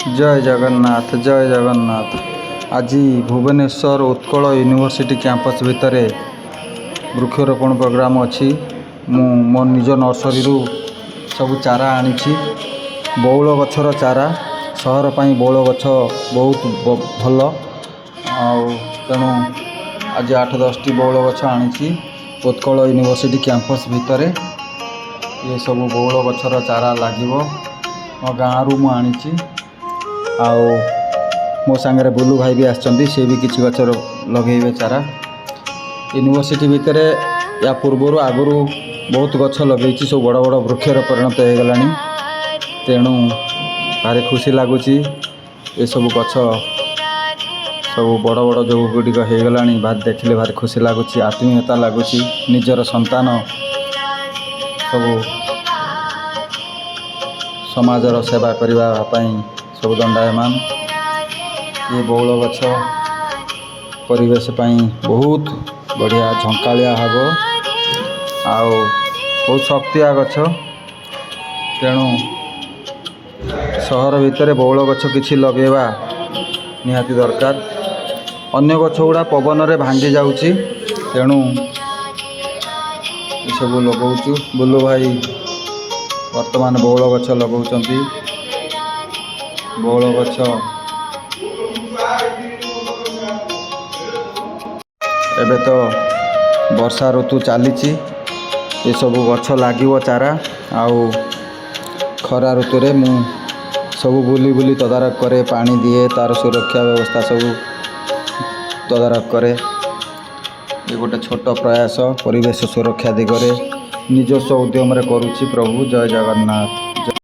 जय जगन्नाथ जय जगन्नाथ। आज भुवनेश्वर उत्कल यूनिवर्सिटी कैंपस भितर वृक्षरोपण प्रोग्राम अच्छी। मो निज नर्सरी सब चारा आनी बौल गछर चारा सहर पर बौल गछ बहुत भल तेणु आज 8-10 टी बौल गछ आनी उत्कल यूनिवर्सिटी कैंपस भितर ये सब बौल गछर चारा लगे मो गाँव मु आनी मो सांगे बुलू भाई भी आसचंदी से भी किसी गछ लगे चारा यूनिवर्सिटी भितर या पूर्वर आगु बहुत गछ लगे सब बड़ बड़ वृक्षर परिणत हो गला तेणु भारी खुशी लगुच ये सब गछ सब बड़ बड़ जो गुड़िक हो गला देखिले भारी खुशी लगुच आत्मीयता लगुच निजर संतान सब समाजर सेवा करने सब दंडायमान ये बौल गछ परिवेश बहुत बढ़िया झंकालिया हम आउ बहुत शक्तिया गछ तेणु सहर भितर बौल गछ किछि लगेवा निहाती दरकार। अन्य गछ गुड़ा पवन रे भांगी जाउची तेणु ये सब लगाऊँ। बुलू भाई वर्तमान बौल गछ लगाउछंती बौल गछ एबे तो वर्षा ऋतु चली ये सब गछ लगे चारा आउ खरा ऋतु रे मु सब बुली बुली तदारख करे पानी दिए तार सुरक्षा व्यवस्था सब तदारख करे। ये गोटे छोट प्रयास परिवेश सुरक्षा दिगरे निजस्व उद्यम रे करुछि। प्रभु जय जगन्नाथ।